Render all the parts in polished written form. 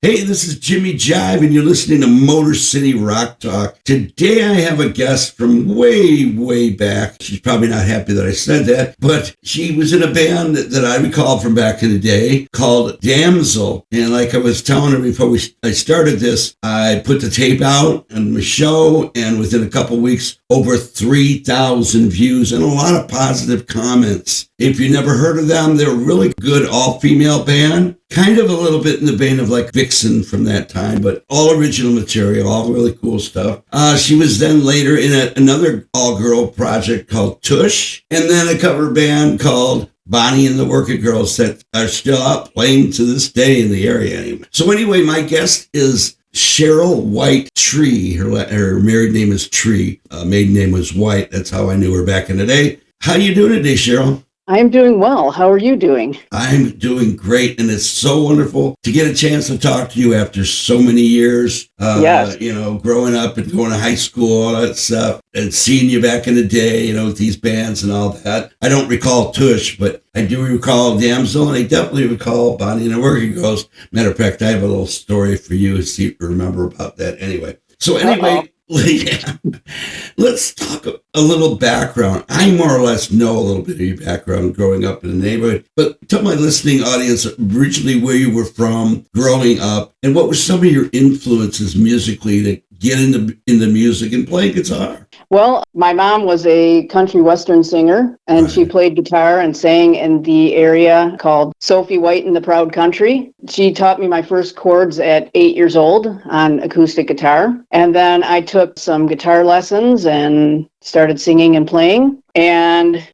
Hey, this is Jimmy Jive, and you're listening to Motor City Rock Talk. Today I have a guest from way, way back. She's probably not happy that I said that, but she was in a band that I recall from back in the day called Damzel. And like I was telling her before I started this, I put the tape out on my show, and within a couple weeks, over 3,000 views and a lot of positive comments. If you never heard of them, they're a really good all-female band. Kind of a little bit in the vein of like Vixen from that time, but all original material, all really cool stuff. She was then later in another all-girl project called Tush, and then a cover band called Bonnie and the Working Girls that are still out playing to this day in the area anyway. So anyway, my guest is Cheryl Whyte-Tree. Her married name is Tree. Maiden name was White. That's how I knew her back in the day. How you doing today, Cheryl? I'm doing well. How are you doing? I'm doing great, and it's so wonderful to get a chance to talk to you after so many years. Yes. You know, growing up and going to high school, all that stuff, and seeing you back in the day, you know, with these bands and all that. I don't recall Tush, but I do recall Damzel, and I definitely recall Bonnie and the Working Girls. Matter of fact, I have a little story for you to see if you remember about that anyway. So anyway, yeah. Let's talk a little background. I more or less know a little bit of your background growing up in the neighborhood, but tell my listening audience originally where you were from growing up and what were some of your influences musically to get into music and play guitar. Well, my mom was a country western singer, and Right. she played guitar and sang in the area called Sophie White and the Proud Country. She taught me my first chords at 8 years old on acoustic guitar. And then I took some guitar lessons and started singing and playing. And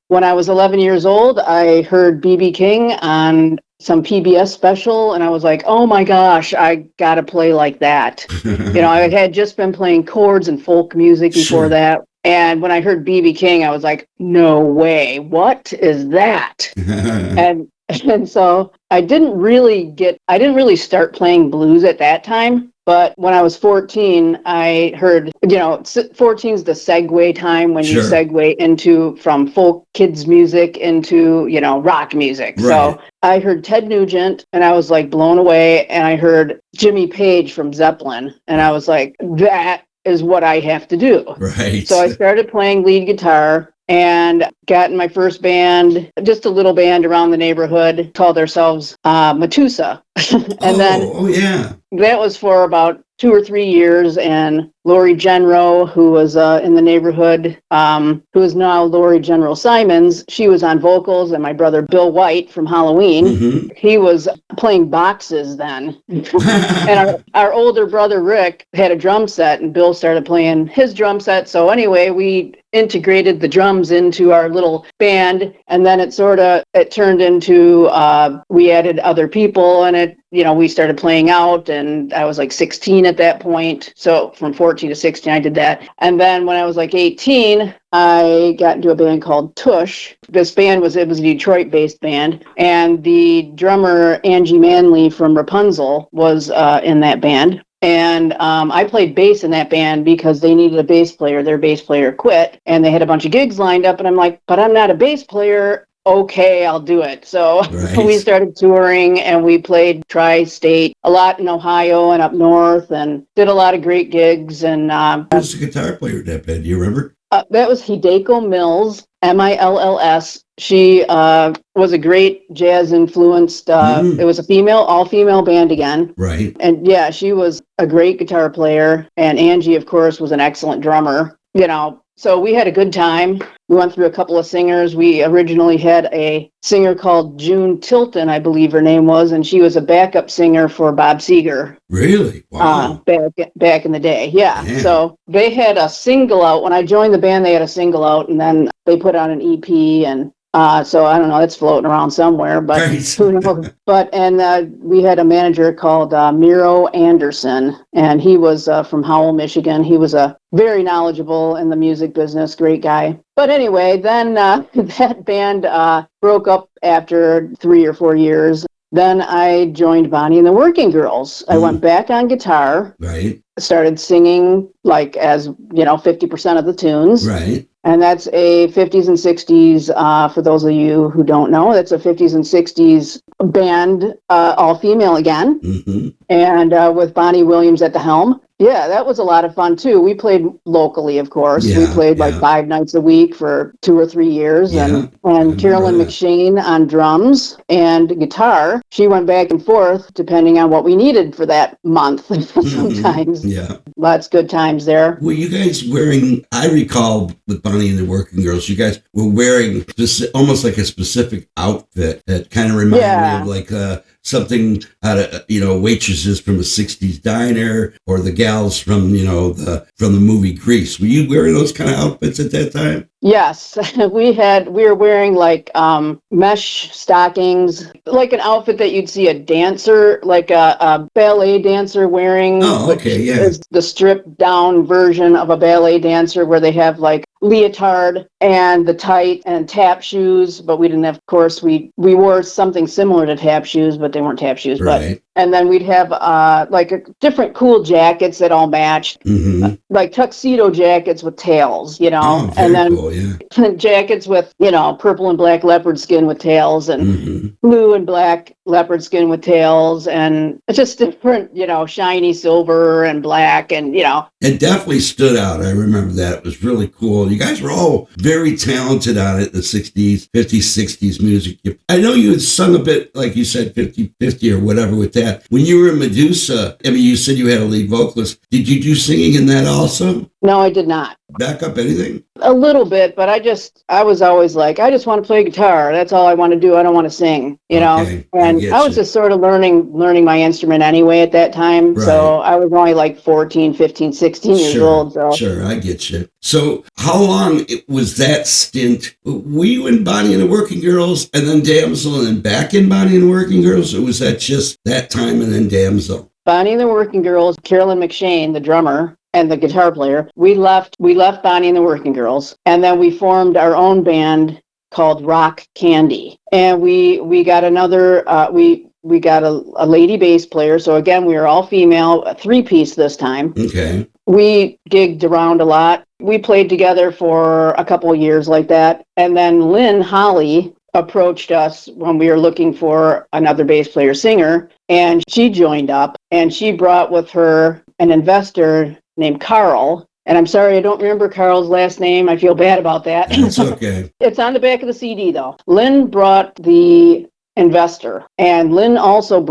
when I was 11 years old, I heard B.B. King on some PBS special, and I was like, oh my gosh, I gotta play like that. I had just been playing chords and folk music before Sure. that. And when I heard B.B. King, I was like, no way, what is that? And so I didn't really start playing blues at that time. But when I was 14, I heard, 14 is the segue time when Sure. you segue from folk kids music into, rock music. Right. So I heard Ted Nugent and I was like blown away. And I heard Jimmy Page from Zeppelin. And I was like, that is what I have to do. Right. So I started playing lead guitar and got in my first band, just a little band around the neighborhood, called ourselves Medusa. Yeah. That was for about 2 or 3 years, and Lori Genro, who was in the neighborhood, who is now Lori General Simons, she was on vocals, and my brother Bill White from Halloween, Mm-hmm. he was playing boxes then. And our older brother Rick had a drum set, and Bill started playing his drum set. So anyway, we integrated the drums into our little band, and then it turned into we added other people, and we started playing out, and I was like 16 at that point. So from 14 to 16, I did that. And then when I was like 18, I got into a band called Tush. This band was a Detroit-based band, and the drummer Angie Manley from Rapunzel was in that band. And I played bass in that band because they needed a bass player. Their bass player quit, and they had a bunch of gigs lined up. And I'm like, but I'm not a bass player. Okay, I'll do it. So Right. we started touring, and we played tri-state a lot in Ohio and up north, and did a lot of great gigs. And Who's the guitar player in that band? Do you remember? that was Hideko Mills, Mills. She was a great jazz-influenced, it was all-female band again. Right. And yeah, she was a great guitar player. And Angie, of course, was an excellent drummer. So we had a good time. We went through a couple of singers. We originally had a singer called June Tilton, I believe her name was, and she was a backup singer for Bob Seger. Really? Wow. Back in the day. Yeah. Man. So they had a single out. When I joined the band, they had a single out, and then they put out an EP, and so I don't know, it's floating around somewhere, but Right. who knows? And we had a manager called Miro Anderson, and he was from Howell, Michigan. He was very knowledgeable in the music business, great guy. But anyway, then that band broke up after 3 or 4 years. Then I joined Bonnie and the Working Girls. I went back on guitar, Right. started singing like as 50% of the tunes. Right. And that's a 50s and 60s, for those of you who don't know, that's a 50s and 60s band, all female again, and with Bonnie Williams at the helm. Yeah, that was a lot of fun too. We played locally, of course. We played like 5 nights a week for 2 or 3 years. And Carolyn McShane on drums and guitar. She went back and forth depending on what we needed for that month sometimes. Yeah. Lots of good times there. Were you guys wearing, I recall with Bonnie and the Working Girls, you guys were wearing almost like a specific outfit that kind of reminded me of like something out of, waitresses from a 60s diner, or the gals from, from the movie Grease. Were you wearing those kind of outfits at that time? Yes, we were wearing like mesh stockings, like an outfit that you'd see a dancer, like a ballet dancer wearing. Oh, okay, yeah. Is the stripped down version of a ballet dancer where they have like leotard and the tight and tap shoes, but we didn't have, of course, we wore something similar to tap shoes, but they weren't tap shoes. Right. And then we'd have like different cool jackets that all matched, like tuxedo jackets with tails, Oh, and then cool, yeah. jackets with, purple and black leopard skin with tails, and blue and black leopard skin with tails, and just different, shiny silver and black, and, It definitely stood out. I remember that. It was really cool. You guys were all very talented on it in the 60s, 50s, 60s music. I know you had sung a bit, like you said, 50-50 or whatever with that. When you were in Medusa, I mean, you said you had a lead vocalist. Did you do singing in that also? No, I did not. Back up anything? A little bit, but I was always like, I just want to play guitar. That's all I want to do. I don't want to sing, Okay, and I was just sort of learning my instrument anyway at that time. Right. So I was only like 14, 15, 16 years old. So. Sure, I get you. So how long was that stint? Were you in Bonnie and the Working Girls and then Damzel and then back in Bonnie and the Working Girls? Or was that just that time and then Damzel? Bonnie and the Working Girls, Carolyn McShane, the drummer, and the guitar player, we left Bonnie and the Working Girls, and then we formed our own band called Rock Candy. And we got another, we got a lady bass player. So again, we were all female, a 3-piece this time. Okay. We gigged around a lot. We played together for a couple of years like that. And then Lynn Holly approached us when we were looking for another bass player singer, and she joined up, and she brought with her an investor named Carl. And I'm sorry, I don't remember Carl's last name. I feel bad about that. That's okay. It's on the back of the CD, though. Lynn brought the investor, and Lynn also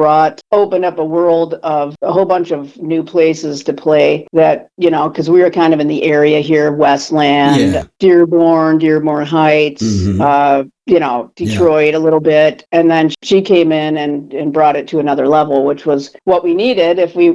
opened up a world of a whole bunch of new places to play that, because we were kind of in the area here, Westland, Dearborn Heights, Detroit a little bit. And then she came in and brought it to another level, which was what we needed if we,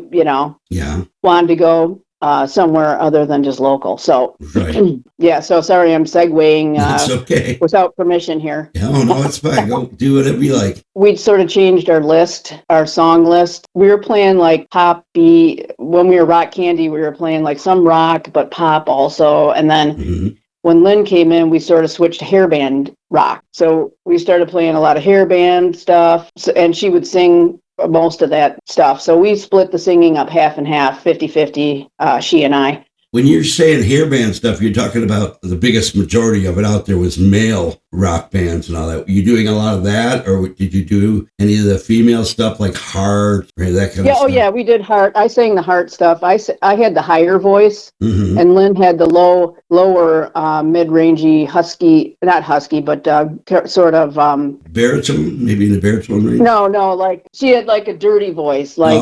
wanted to go somewhere other than just local. So, right. So sorry, I'm segueing That's okay. without permission here. Oh, no, it's fine. Go do whatever you like. We'd sort of changed our song list. We were playing like poppy. When we were Rock Candy, we were playing like some rock, but pop also. And then when Lynn came in, we sort of switched to hairband rock. So we started playing a lot of hairband stuff, and she would sing most of that stuff. So we split the singing up half and half, 50-50, she and I. When you're saying hairband stuff, you're talking about the biggest majority of it out there was male rock bands and all that. Were you doing a lot of that, or did you do any of the female stuff like Heart or that kind of stuff? Oh yeah, we did Heart. I sang the Heart stuff. I had the higher voice, and Lynn had the lower, mid-rangey, husky, not husky, but sort of baritone, maybe in the baritone range. No, like she had like a dirty voice, like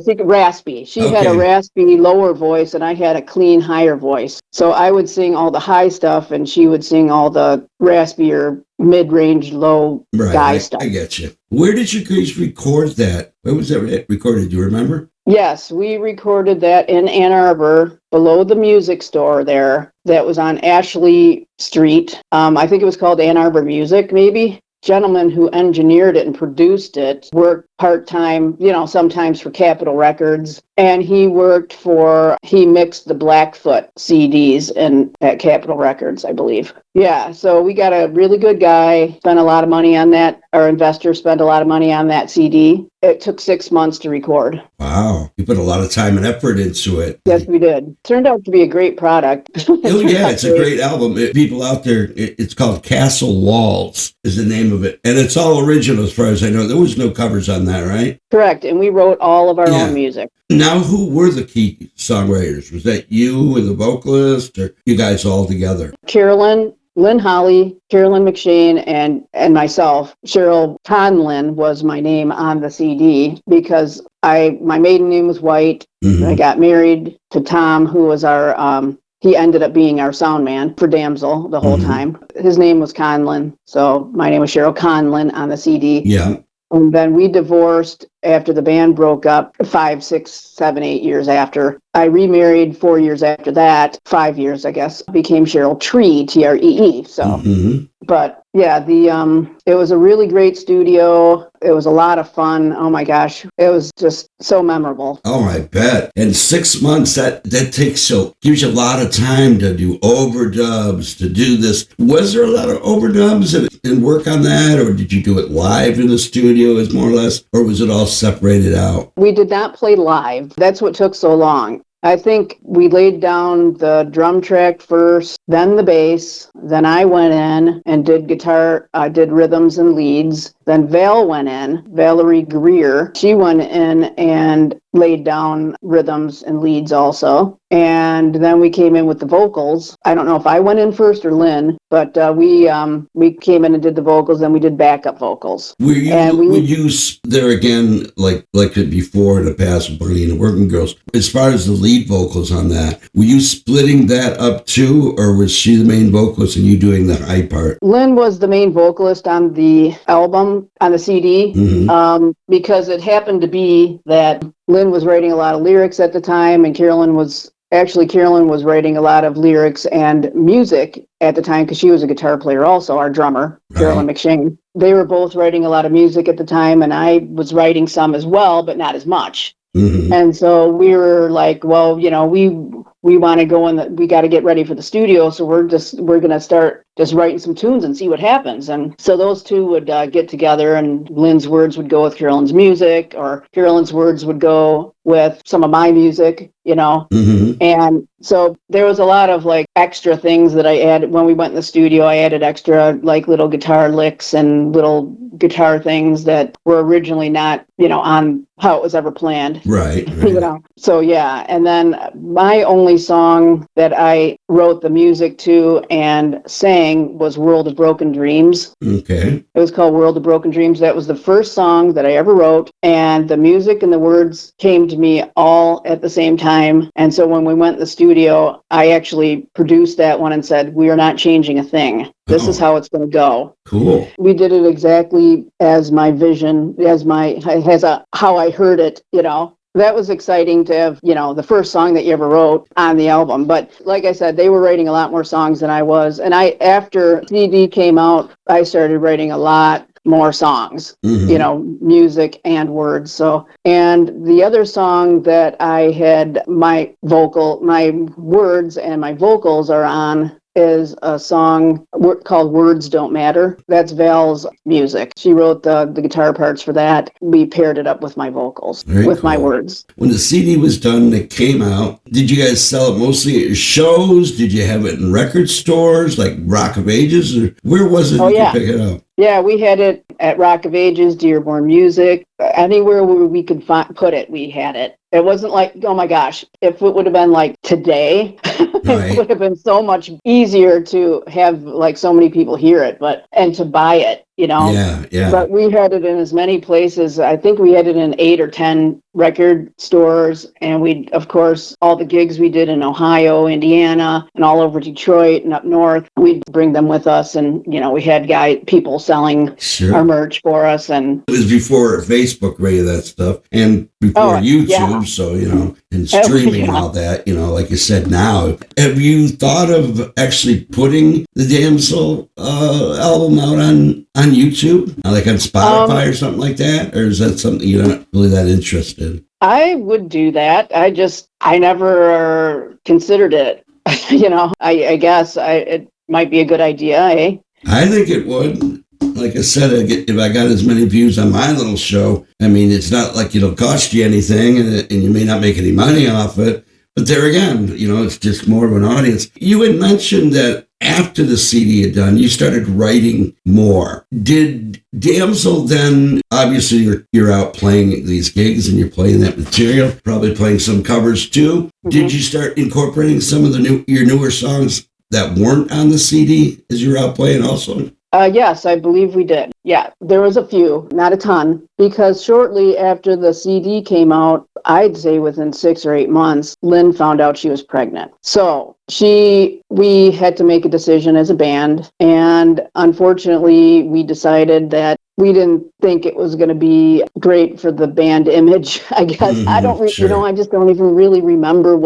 she could raspy. She had a raspy lower voice, and I had a clean higher voice. So I would sing all the high stuff, and she would sing all the raspier, mid-range, low guy stuff. I get you. Where did you guys record that? Where was that recorded? Do you remember? Yes, we recorded that in Ann Arbor, below the music store there. That was on Ashley Street. I think it was called Ann Arbor Music, maybe. Gentleman who engineered it and produced it worked part-time, sometimes for Capitol Records. And he mixed the Blackfoot CDs at Capitol Records, I believe. Yeah, so we got a really good guy, spent a lot of money on that. Our investor spent a lot of money on that CD. It took 6 months to record. Wow. You put a lot of time and effort into it. Yes, we did. Turned out to be a great product. Oh, yeah, it's a great album. People out there, it's called Castle Walls is the name of it. And it's all original as far as I know. There was no covers on that, right? Correct. And we wrote all of our own music. Now, who were the key songwriters? Was that you and the vocalist, or you guys all together? Carolyn, Lynn Holly, Carolyn McShane, and myself. Cheryl Conlin was my name on the CD because my maiden name was White. Mm-hmm. I got married to Tom, who was he ended up being our sound man for Damzel the whole time. His name was Conlin, so my name was Cheryl Conlin on the CD. Yeah. And then we divorced after the band broke up 5, 6, 7, 8 years after. I remarried 4 years after that, 5 years, I guess, became Cheryl Tree, Tree. So, but yeah, it was a really great studio. It was a lot of fun. Oh my gosh. It was just so memorable. Oh, I bet. And 6 months, that gives you a lot of time to do overdubs, to do this. Was there a lot of overdubs and work on that, or did you do it live in the studio as more or less, or was it all separated out? We did not play live. That's what took so long. I think we laid down the drum track first, then the bass. Then I went in and did guitar. I did rhythms and leads. Then Val went in, Valerie Greer. She went in and laid down rhythms and leads also. And then we came in with the vocals. I don't know if I went in first or Lynn, but we came in and did the vocals, then we did backup vocals. Were you there again, like before in the past, Bernie and the Working Girls, as far as the lead vocals on that, were you splitting that up too, or was she the main vocalist and you doing the high part? Lynn was the main vocalist on the album, on the CD, because it happened to be that Lynn was writing a lot of lyrics at the time, and Carolyn was writing a lot of lyrics and music at the time because she was a guitar player also, our drummer, Carolyn McShane. They were both writing a lot of music at the time, and I was writing some as well, but not as much. And so we were like, well, we want to go we got to get ready for the studio. So we're going to start just writing some tunes and see what happens. And so those two would get together, and Lynn's words would go with Carolyn's music, or Carolyn's words would go with some of my music, And so there was a lot of like extra things that I added when we went in the studio. I added extra like little guitar licks and little guitar things that were originally not, on how it was ever planned. Right. So yeah. And then my only song that I wrote the music to and sang was World of Broken Dreams. Okay. It was called World of Broken Dreams. That was the first song that I ever wrote, and the music and the words came to me all at the same time. And so when we went in the studio, I actually produced that one and said, we are not changing a thing. This is how it's going to go. Cool. We did it exactly as my vision, how I heard it, That was exciting to have, the first song that you ever wrote on the album. But like I said, they were writing a lot more songs than I was. And after CD came out, I started writing a lot more songs, music and words. So, and the other song that I had my words and my vocals are on is a song called Words Don't Matter. That's Val's music. She wrote the guitar parts for that. We paired it up with my vocals, my words. When the CD was done, it came out, did you guys sell it mostly at your shows? Did you have it in record stores like Rock of Ages? Or where was it you could pick it up? Yeah, we had it at Rock of Ages, Dearborn Music, anywhere where we could put it, we had it. It wasn't like, oh my gosh, if it would have been like today, it would have been so much easier to have like so many people hear it, and to buy it, Yeah. But we had it in as many places. I think we had it in 8 or 10 record stores, and of course, all the gigs we did in Ohio, Indiana, and all over Detroit and up north, we'd bring them with us, and we had people selling our merch for us. And it was before Facebook, any of that stuff, and before YouTube, so and streaming and all that, like you said. Now, have you thought of actually putting the Damzel album out on on YouTube, like on Spotify or something like that? Or is that something you're not really that interested in? I would do that. I never considered it. I guess it might be a good idea, eh? I think it would. Like I said, if I got as many views on my little show, I mean, it's not like it'll cost you anything and you may not make any money off it. But there again, it's just more of an audience. You had mentioned that after the CD had done, you started writing more. Did Damzel then, obviously you're out playing these gigs and you're playing that material, probably playing some covers too. Mm-hmm. Did you start incorporating some of your newer songs that weren't on the CD as you were out playing also? Yes, I believe we did. Yeah, there was a few, not a ton, because shortly after the CD came out, I'd say within 6 or 8 months, Lynn found out she was pregnant. So we had to make a decision as a band, and unfortunately, we decided that we didn't think it was going to be great for the band image, I guess. I don't, sure. I just don't even really remember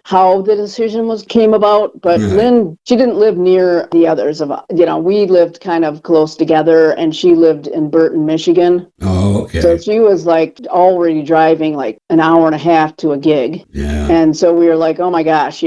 how the decision came about. But right. Lynn, she didn't live near the others we lived kind of close together, and she lived in Burton, Michigan. Oh, okay. So she was like already driving like an hour and a half to a gig. Yeah. And so we were like, oh my gosh,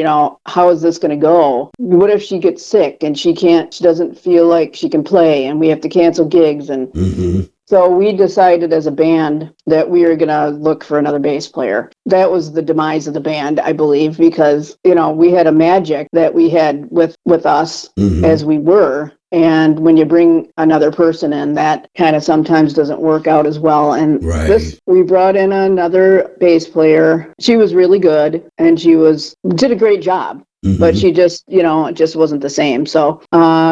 how is this going to go? What if she gets sick and she doesn't feel like she can play and we have to cancel gigs? And mm-hmm. So we decided as a band that we were going to look for another bass player. That was the demise of the band, I believe, because, we had a magic that we had with us mm-hmm. as we were. And when you bring another person in, that kind of sometimes doesn't work out as well. And right. We brought in another bass player. She was really good and did a great job. Mm-hmm. But she just, it just wasn't the same. So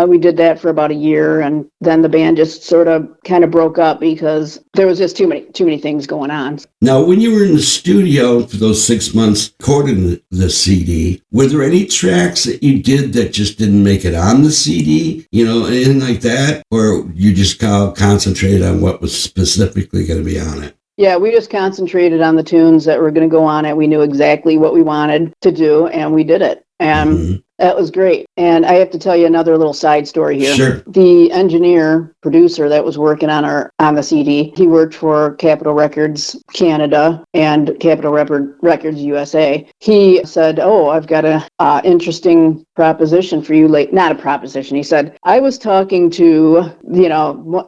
we did that for about a year, and then the band just sort of kind of broke up because there was just too many things going on. Now, when you were in the studio for those 6 months recording the CD, were there any tracks that you did that just didn't make it on the CD? Anything like that? Or you just kind of concentrated on what was specifically going to be on it? Yeah, we just concentrated on the tunes that were going to go on it. We knew exactly what we wanted to do, and we did it. And mm-hmm. That was great. And I have to tell you another little side story here. Sure. The engineer, producer that was working on the CD, he worked for Capitol Records Canada and Capitol Records USA. He said, I've got a interesting proposition for you. Not a proposition. He said, I was talking to,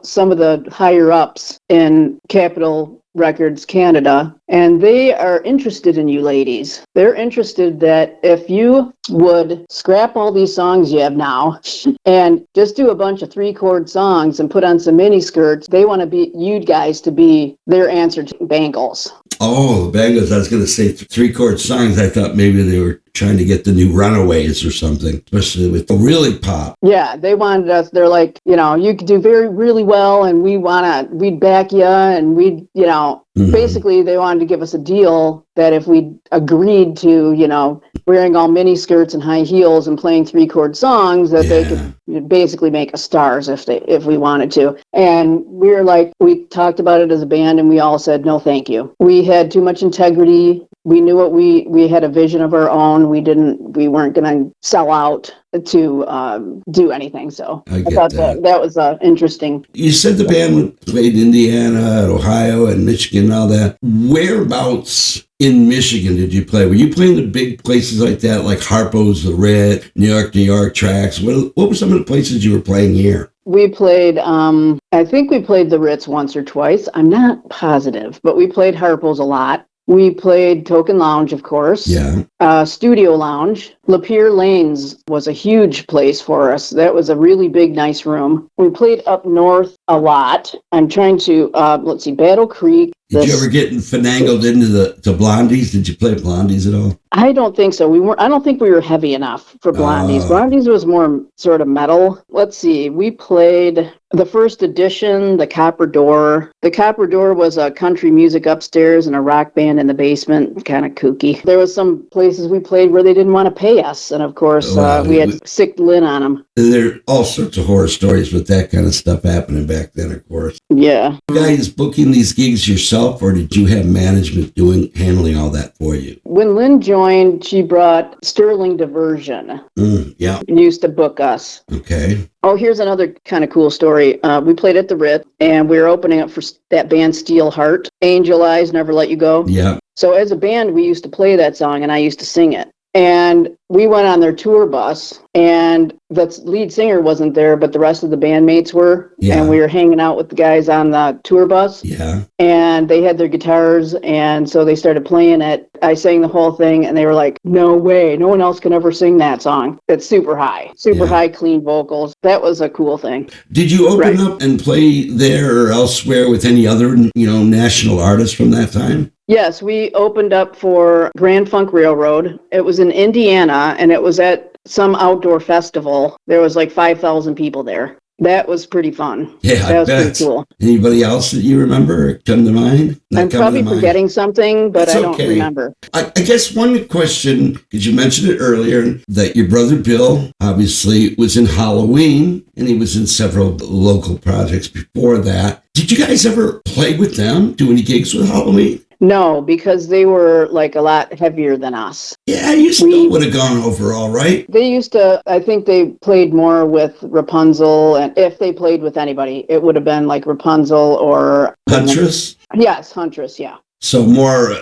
some of the higher ups in Capitol Records Canada, and they are interested in you ladies. They're interested that if you would scrap all these songs you have now and just do a bunch of 3-chord songs and put on some mini skirts, they want you guys to be their answer to Bangles. Oh, the Bangles. I was going to say 3-chord songs. I thought maybe they were trying to get the new Runaways or something, especially with the really pop. Yeah, they wanted us. They're like, you could do really well, and we'd back you, and we'd, mm-hmm. Basically they wanted to give us a deal that if we agreed to, wearing all mini skirts and high heels and playing 3-chord songs, that they could basically make us stars if we wanted to. And we talked about it as a band, and we all said, no, thank you. We had too much integrity. We knew what we had a vision of our own. We weren't going to sell out to do anything. So I thought that was interesting. You said the band played in Indiana, Ohio, and Michigan and all that. Whereabouts in Michigan did you play? Were you playing the big places like that, like Harpo's, the Red, New York tracks? What were some of the places you were playing here? We played, I think we played the Ritz once or twice. I'm not positive, but we played Harpo's a lot. We played Token Lounge, of course. Yeah. Studio Lounge. Lapeer Lanes was a huge place for us. That was a really big, nice room. We played up north a lot. I'm trying to, Battle Creek. Did you ever get finagled into the Blondies? Did you play Blondies at all? I don't think so. I don't think we were heavy enough for Blondies. Blondies was more sort of metal. Let's see. We played the first edition, the Copper Door. The Copper Door was a country music upstairs and a rock band in the basement. Kind of kooky. There was some place places we played where they didn't want to pay us. And of course, we had sick lid on them. There are all sorts of horror stories with that kind of stuff happening back then, of course. Yeah. You guys booking these gigs yourself, or did you have management handling all that for you? When Lynn joined, she brought Sterling Diversion. Yeah. Used to book us. Okay. Oh, here's another kind of cool story. We played at the Ritz, and we were opening up for that band Steel Heart, Angel Eyes, Never Let You Go. Yeah. So as a band, we used to play that song, and I used to sing it. And we went on their tour bus, and the lead singer wasn't there, but the rest of the bandmates were. Yeah. And we were hanging out with the guys on the tour bus. Yeah. And they had their guitars, and so they started playing it. I sang the whole thing, and they were like, no way, no one else can ever sing that song. It's super high, high, clean vocals. That was a cool thing. Did you open up and play there or elsewhere with any other, national artists from that time? Yes, we opened up for Grand Funk Railroad. It was in Indiana, and it was at some outdoor festival. There was like 5,000 people there. That was pretty fun. Yeah, that was pretty cool. Anybody else that you remember come to mind? I'm probably forgetting something, but I don't remember. I guess one question, because you mentioned it earlier, that your brother Bill obviously was in Halloween, and he was in several local projects before that. Did you guys ever play with them, do any gigs with Halloween? No, because they were like a lot heavier than us. Yeah, you still would have gone over all right. They used to, I think they played more with Rapunzel, and if they played with anybody, it would have been like Rapunzel or... Huntress? Yes, Huntress, yeah. So more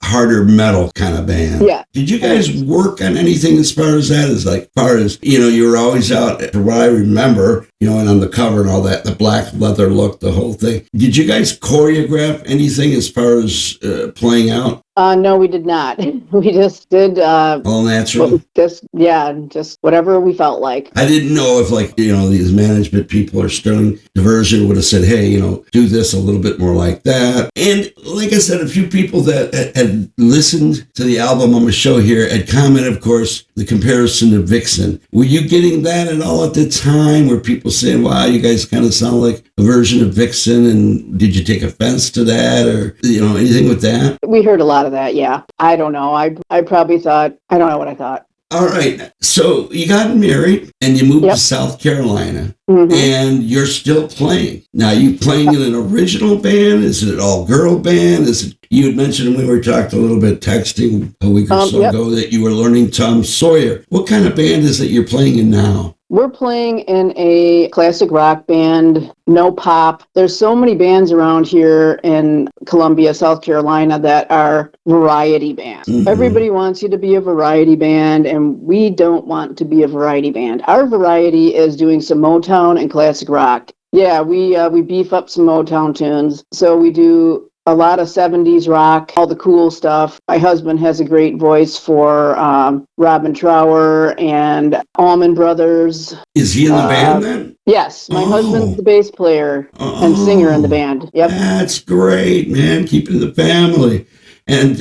harder metal kind of band. Yeah. Did you guys work on anything as far as that? You were always out, for what I remember, and on the cover and all that, the black leather look, the whole thing. Did you guys choreograph anything as far as playing out? No, we did not. We just did... all natural? Just whatever we felt like. I didn't know if, these management people or Sterling Diversion would have said, hey, do this a little bit more like that. And like I said, a few people that had listened to the album on the show here had commented, of course, the comparison to Vixen. Were you getting that at all at the time? Were people saying, wow, you guys kind of sound like a version of Vixen? And did you take offense to that or, anything with that? We heard a lot of that, yeah. I don't know. I probably thought, I don't know what I thought. All right. So you got married and you moved to South Carolina and you're still playing. Now, are you playing in an original band? Is it an all-girl band? You had mentioned when we were talking a little bit texting a week or so ago that you were learning Tom Sawyer. What kind of band is it you're playing in now? We're playing in a classic rock band, no pop. There's so many bands around here in Columbia, South Carolina that are variety bands. Mm-hmm. Everybody wants you to be a variety band, and we don't want to be a variety band. Our variety is doing some Motown and classic rock. Yeah, we beef up some Motown tunes. So we do a lot of 70s rock, all the cool stuff. My husband has a great voice for Robin Trower and Allman Brothers. Is he in the band then? Yes, my husband's the bass player and singer in the band. Yep. That's great, man. Keeping the family. And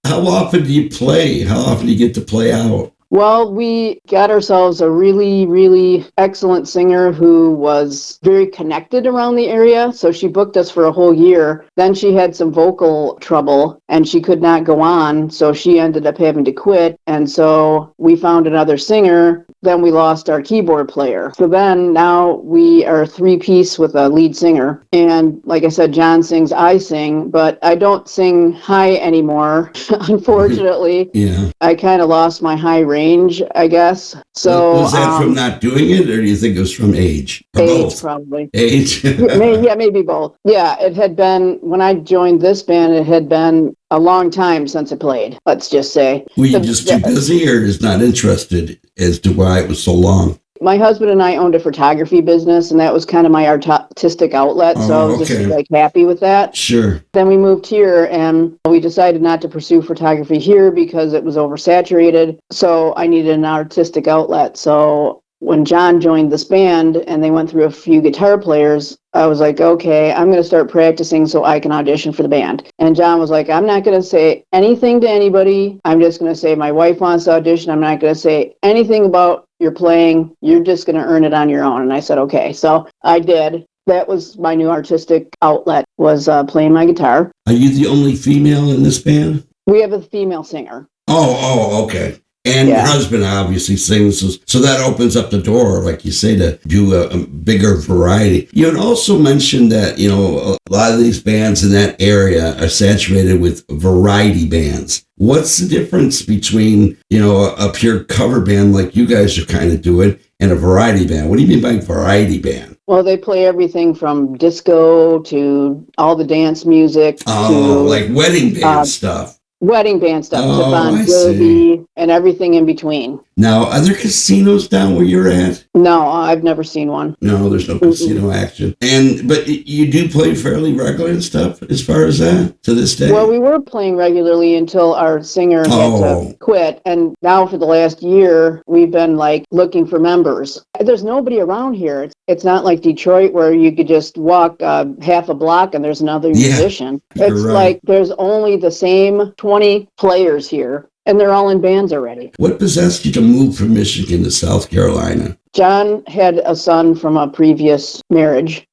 how often do you play? How often do you get to play out? Well, we got ourselves a really, really excellent singer who was very connected around the area. So she booked us for a whole year. Then she had some vocal trouble and she could not go on. So she ended up having to quit. And so we found another singer. Then we lost our keyboard player. So then now we are a three-piece with a lead singer. And like I said, John sings, I sing, but I don't sing high anymore, unfortunately. Yeah. I kind of lost my high range, I guess. So was that from not doing it, or do you think it was from age? Or age, both? probably. Age? Maybe both. Yeah, it had been, when I joined this band, it had been a long time since I played, let's just say. Were you just too busy or just not interested as to why it was so long? My husband and I owned a photography business, and that was kind of my artistic outlet, so I was just happy with that. Sure. Then we moved here, and we decided not to pursue photography here because it was oversaturated, so I needed an artistic outlet. So when John joined this band and they went through a few guitar players, I was like, okay, I'm going to start practicing so I can audition for the band. And John was like, I'm not going to say anything to anybody. I'm just going to say my wife wants to audition. I'm not going to say anything about your playing. You're just going to earn it on your own. And I said, okay. So I did. That was my new artistic outlet, was playing my guitar. Are you the only female in this band? We have a female singer. Okay. And your husband obviously sings, so that opens up the door, like you say, to do a bigger variety. You had also mentioned that, a lot of these bands in that area are saturated with variety bands. What's the difference between, a pure cover band like you guys are kind of doing and a variety band? What do you mean by variety band? Well, they play everything from disco to all the dance music to like wedding band stuff. Wedding band stuff, to Oh, Bon I Jovi, and everything in between. Now, are there casinos down where you're at? No, I've never seen one. No, there's no casino action. But you do play fairly regular and stuff as far as that to this day? Well, we were playing regularly until our singer had to quit. And now for the last year, we've been looking for members. There's nobody around here. It's not like Detroit where you could just walk half a block and there's another musician. It's like there's only the same 20 players here. And they're all in bands already. What possessed you to move from Michigan to South Carolina? John had a son from a previous marriage,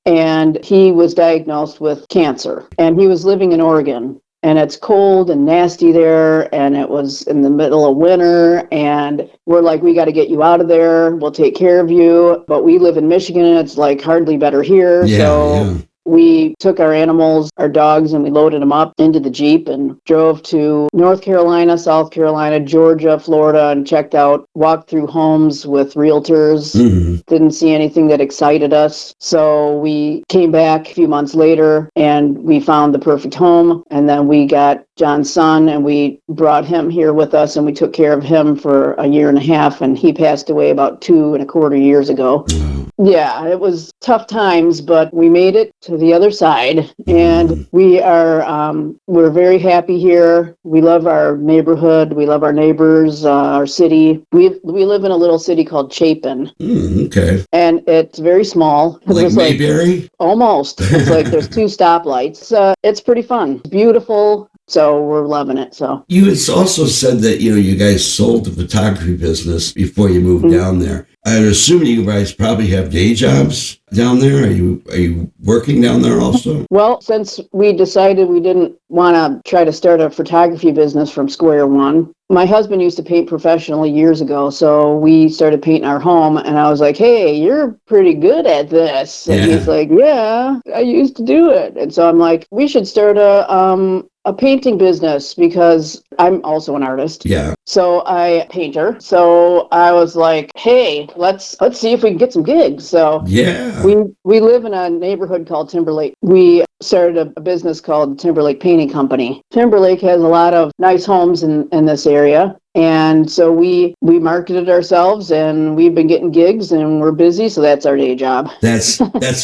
and he was diagnosed with cancer. And he was living in Oregon. And it's cold and nasty there, and it was in the middle of winter, and we're like, we got to get you out of there. We'll take care of you. But we live in Michigan, and it's hardly better here. We took our animals, our dogs, and we loaded them up into the Jeep and drove to North Carolina, South Carolina, Georgia, Florida, and walked through homes with realtors. Didn't see anything that excited us. So we came back a few months later and we found the perfect home. And then we got John's son and we brought him here with us and we took care of him for a year and a half. And he passed away about 2.25 years ago. Yeah, it was tough times, but we made it to the other side, and we're very happy here. We love our neighborhood. We love our neighbors, our city. We live in a little city called Chapin. Okay. And it's very small. Like Mayberry? Almost. It's like there's 2 stoplights. It's pretty fun. It's beautiful. So we're loving it. So you had also said that you guys sold the photography business before you moved down there. I'm assuming you guys probably have day jobs down there. Are you working down there also? Well, since we decided we didn't want to try to start a photography business from square one, my husband used to paint professionally years ago, so we started painting our home, and I was like, hey, you're pretty good at this. And he's like, yeah, I used to do it. And so I'm like, we should start a painting business because I'm also an artist. Yeah. So I painter. So I was like, hey, let's see if we can get some gigs. So we live in a neighborhood called Timberlake. We started a business called Timberlake Painting Company. Timberlake has a lot of nice homes in this area. And so we marketed ourselves and we've been getting gigs and we're busy. So that's our day job. That's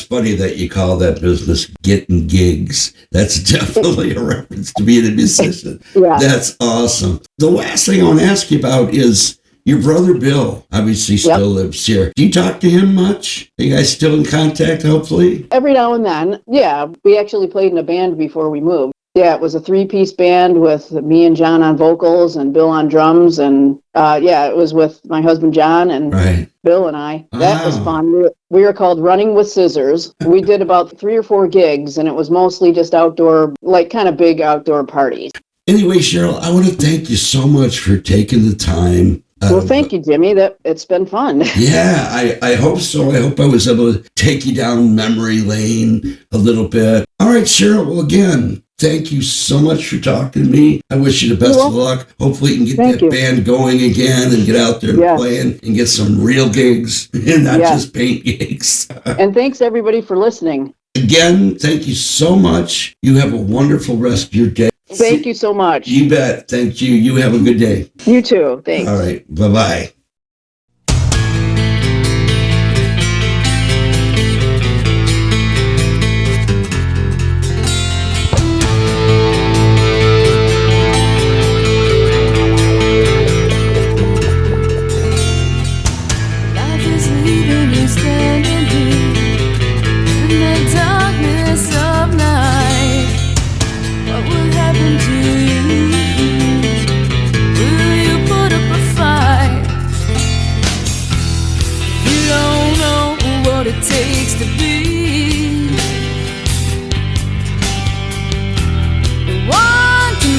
funny that you call that business getting gigs. That's definitely a reference to being a musician. Yeah. That's awesome. The last thing I want to ask you about is your brother Bill obviously still lives here. Do you talk to him much? Are you guys still in contact, hopefully? Every now and then. Yeah. We actually played in a band before we moved. Yeah, it was a 3-piece band with me and John on vocals and Bill on drums. And it was with my husband John and Bill and I. That was fun. We were called Running with Sissors. We did about 3 or 4 gigs, and it was mostly just outdoor, kind of big outdoor parties. Anyway, Cheryl, I want to thank you so much for taking the time. Well, thank you, Jimmy. It's been fun. Yeah, I hope so. I hope I was able to take you down memory lane a little bit. All right, Cheryl. Well, again, thank you so much for talking to me. I wish you the best of luck. Hopefully you can get that band going again and get out there playing and get some real gigs and not just paint gigs. And thanks, everybody, for listening. Again, thank you so much. You have a wonderful rest of your day. Thank you so much. You bet. Thank you. You have a good day. You too. Thanks. All right. Bye-bye.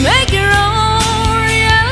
Make your own reality.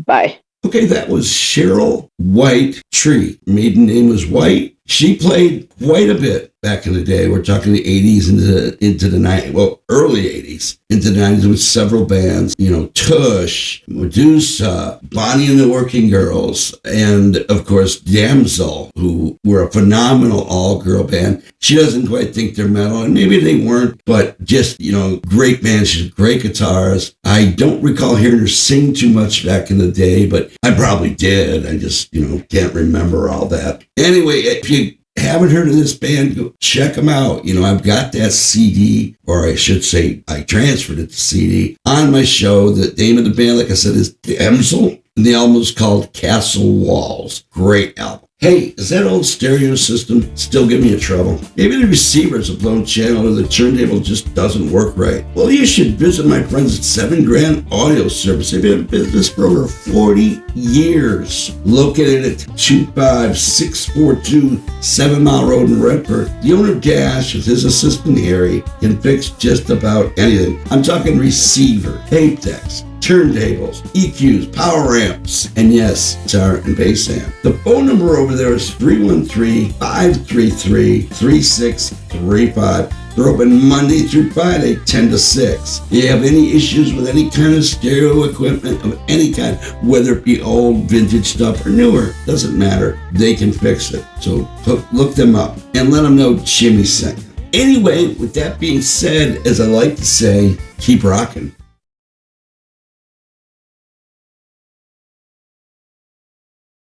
Bye. Okay, that was Cheryl Whyte-Tree. Maiden name was White. She played quite a bit back in the day. We're talking the 80s into the 90s. Well, early 80s into the 90s with several bands. Tush, Medusa, Bonnie and the Working Girls, and, of course, Damzel, who were a phenomenal all-girl band. She doesn't quite think they're metal, and maybe they weren't, but just, great band. She had great guitars. I don't recall hearing her sing too much back in the day, but I probably did. I just, can't remember all that. Anyway, if you haven't heard of this band, go check them out. I've got that CD, or I should say I transferred it to CD, on my show. The name of the band, like I said, is Damzel, and the album is called Castle Walls. Great album. Hey, is that old stereo system still giving you trouble? Maybe the receiver's a blown channel or the turntable just doesn't work right. Well, you should visit my friends at 7 Grand Audio Service. They've been in business for over 40 years. Located at 25642 7 Mile Road in Redford, the owner Dash with his assistant Harry can fix just about anything. I'm talking receiver, tape decks, turntables, EQs, power amps, and yes, guitar and bass amp. The phone number over there is 313-533-3635. They're open Monday through Friday, 10 to 6. If you have any issues with any kind of stereo equipment of any kind, whether it be old, vintage stuff or newer, doesn't matter. They can fix it. So look them up and let them know Jimmy sent you. Anyway, with that being said, as I like to say, keep rocking.